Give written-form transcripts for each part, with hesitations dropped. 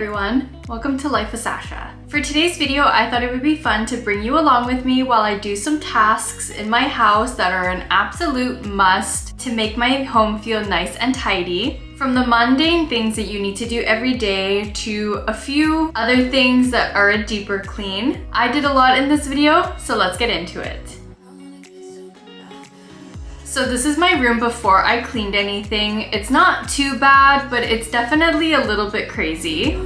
everyone, welcome to Life with Sacha. For today's video, I thought it would be fun to bring you along with me while I do some tasks in my house that are an absolute must to make my home feel nice and tidy. From the mundane things that you need to do every day to a few other things that are a deeper clean. I did a lot in this video, so let's get into it. So this is my room before I cleaned anything. It's not too bad, but it's definitely a little bit crazy.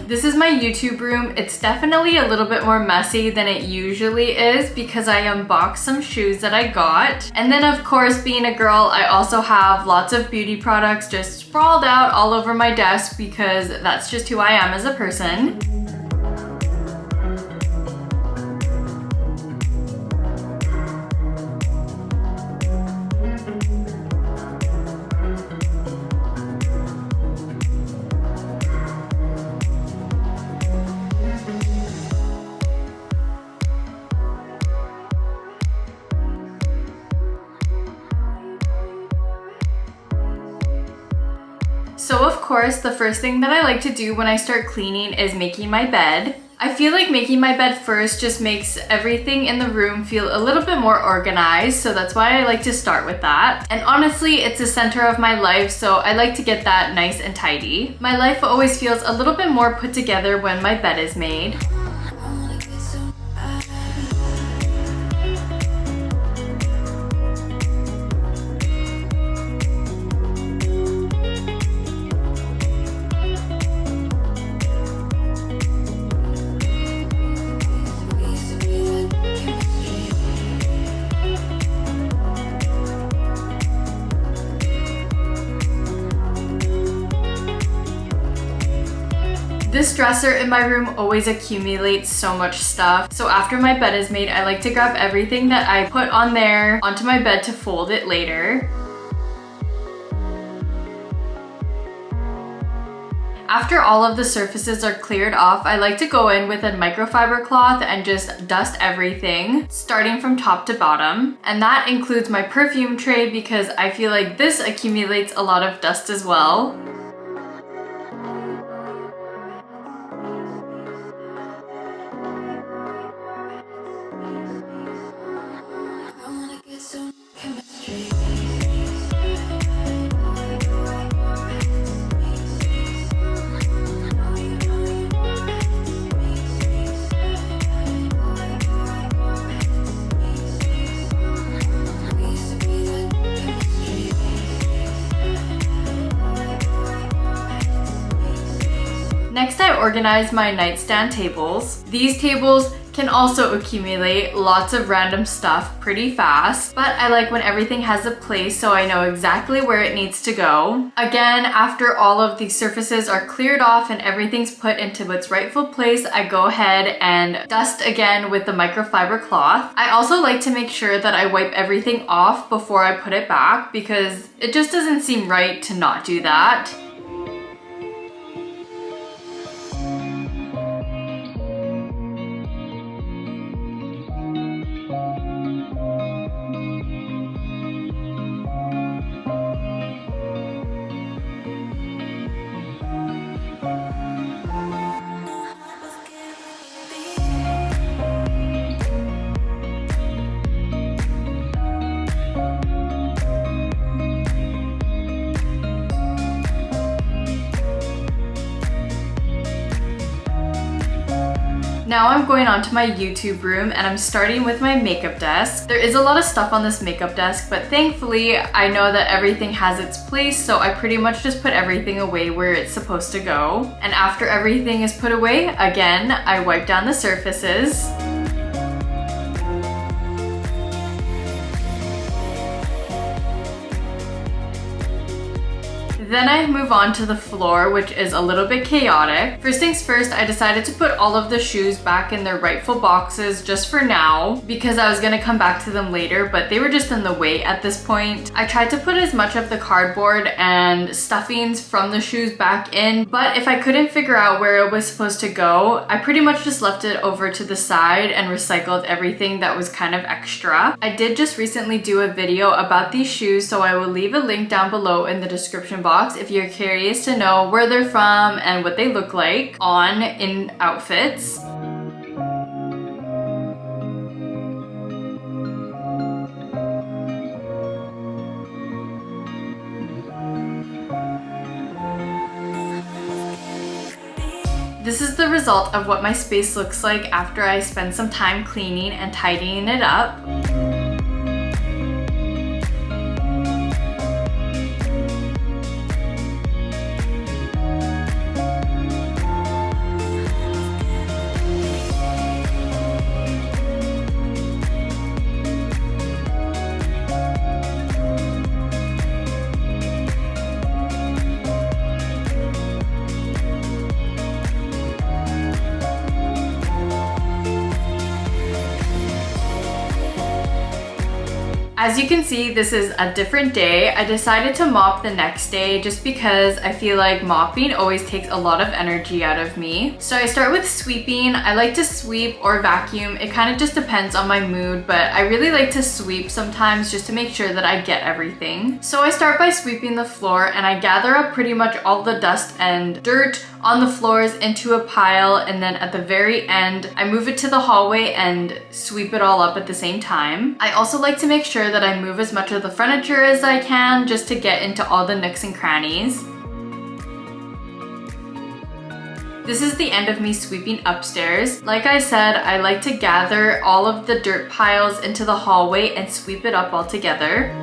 This is my YouTube room. It's definitely a little bit more messy than it usually is because I unboxed some shoes that I got. And then of course, being a girl, I also have lots of beauty products just sprawled out all over my desk because that's just who I am as a person. So of course, the first thing that I like to do when I start cleaning is making my bed. I feel like making my bed first just makes everything in the room feel a little bit more organized, so that's why I like to start with that. And honestly, it's the center of my life, so I like to get that nice and tidy. My life always feels a little bit more put together when my bed is made. This dresser in my room always accumulates so much stuff. So after my bed is made, I like to grab everything that I put on there onto my bed to fold it later. After all of the surfaces are cleared off, I like to go in with a microfiber cloth and just dust everything, starting from top to bottom. And that includes my perfume tray because I feel like this accumulates a lot of dust as well. Next, I organize my nightstand tables. These tables can also accumulate lots of random stuff pretty fast, but I like when everything has a place so I know exactly where it needs to go. Again, after all of these surfaces are cleared off and everything's put into its rightful place, I go ahead and dust again with the microfiber cloth. I also like to make sure that I wipe everything off before I put it back because it just doesn't seem right to not do that. Now I'm going on to my YouTube room and I'm starting with my makeup desk. There is a lot of stuff on this makeup desk, but thankfully I know that everything has its place, so I pretty much just put everything away where it's supposed to go. And after everything is put away, again, I wipe down the surfaces. Then I move on to the floor, which is a little bit chaotic. First things first, I decided to put all of the shoes back in their rightful boxes just for now because I was gonna come back to them later, but they were just in the way at this point. I tried to put as much of the cardboard and stuffings from the shoes back in, but if I couldn't figure out where it was supposed to go, I pretty much just left it over to the side and recycled everything that was kind of extra. I did just recently do a video about these shoes, so I will leave a link down below in the description box if you're curious to know where they're from and what they look like on in outfits. This is the result of what my space looks like after I spend some time cleaning and tidying it up. As you can see, this is a different day. I decided to mop the next day just because I feel like mopping always takes a lot of energy out of me. So I start with sweeping. I like to sweep or vacuum. It kind of just depends on my mood, but I really like to sweep sometimes just to make sure that I get everything. So I start by sweeping the floor and I gather up pretty much all the dust and dirt on the floors into a pile, and then at the very end I move it to the hallway and sweep it all up at the same time. I also like to make sure that I move as much of the furniture as I can just to get into all the nooks and crannies. This is the end of me sweeping upstairs. Like I said, I like to gather all of the dirt piles into the hallway and sweep it up all together.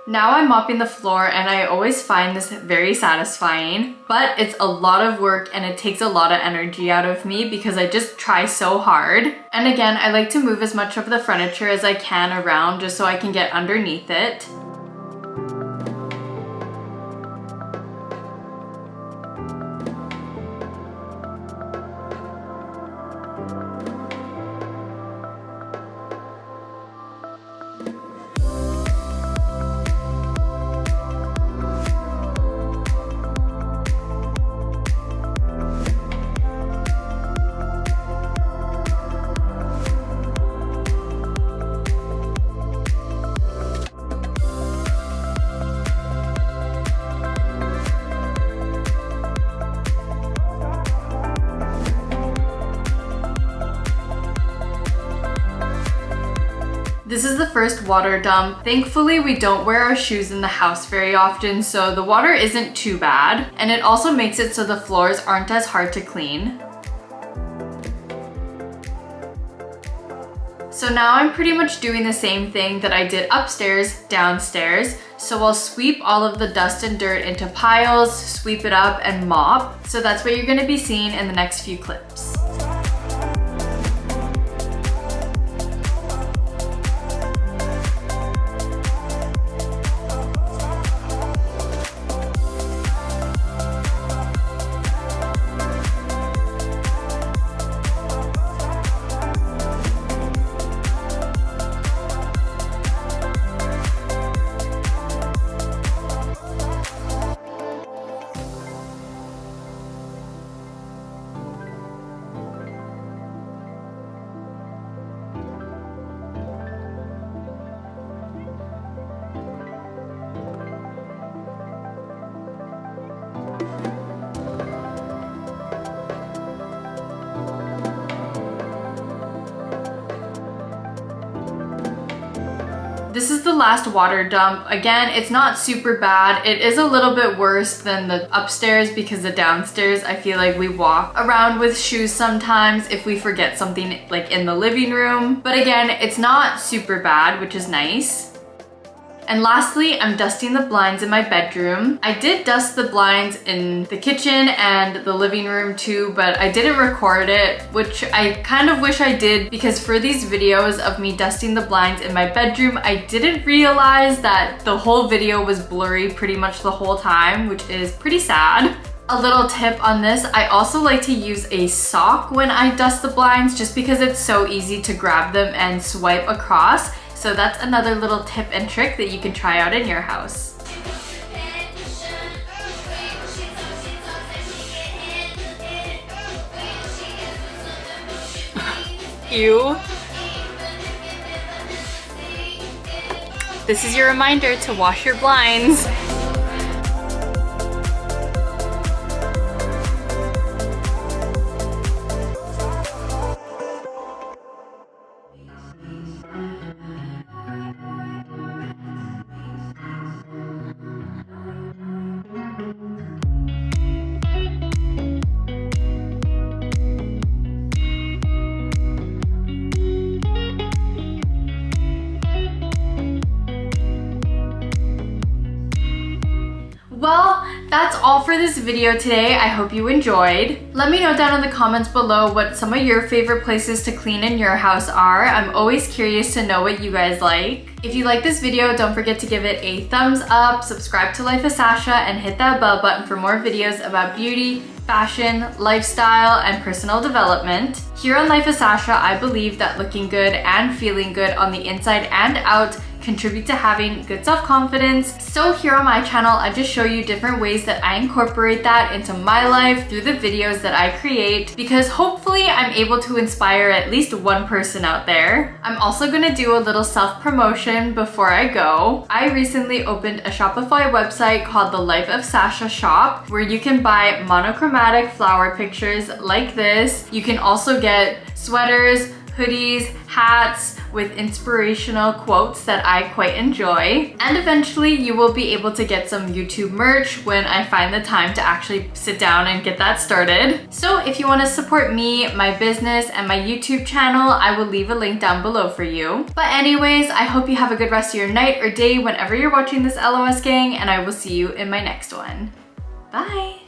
Now I'm mopping the floor and I always find this very satisfying, but it's a lot of work and it takes a lot of energy out of me because I just try so hard. And again, I like to move as much of the furniture as I can around just so I can get underneath it. This is the first water dump. Thankfully, we don't wear our shoes in the house very often, so the water isn't too bad. And it also makes it so the floors aren't as hard to clean. So now I'm pretty much doing the same thing that I did upstairs, downstairs. So I'll sweep all of the dust and dirt into piles, sweep it up, and mop. So that's what you're gonna be seeing in the next few clips. This is the last water dump. Again, it's not super bad. It is a little bit worse than the upstairs because the downstairs, I feel like we walk around with shoes sometimes if we forget something like in the living room. But again, it's not super bad, which is nice. And lastly, I'm dusting the blinds in my bedroom. I did dust the blinds in the kitchen and the living room too, but I didn't record it, which I kind of wish I did, because for these videos of me dusting the blinds in my bedroom, I didn't realize that the whole video was blurry pretty much the whole time, which is pretty sad. A little tip on this, I also like to use a sock when I dust the blinds just because it's so easy to grab them and swipe across. So that's another little tip and trick that you can try out in your house. Ew. This is your reminder to wash your blinds. Well, that's all for this video today. I hope you enjoyed. Let me know down in the comments below what some of your favorite places to clean in your house are. I'm always curious to know what you guys like. If you like this video, don't forget to give it a thumbs up, subscribe to Life of Sacha, and hit that bell button for more videos about beauty, fashion, lifestyle, and personal development. Here on Life of Sacha, I believe that looking good and feeling good on the inside and out contribute to having good self-confidence. So here on my channel, I just show you different ways that I incorporate that into my life through the videos that I create, because hopefully I'm able to inspire at least one person out there. I'm also gonna do a little self-promotion before I go. I recently opened a Shopify website called the Life of Sacha shop, where you can buy monochromatic flower pictures like this. You can also get sweaters, hoodies, hats with inspirational quotes that I quite enjoy. And eventually you will be able to get some YouTube merch when I find the time to actually sit down and get that started. So if you want to support me, my business, and my YouTube channel, I will leave a link down below for you. But anyways, I hope you have a good rest of your night or day whenever you're watching this LOS gang, and I will see you in my next one. Bye!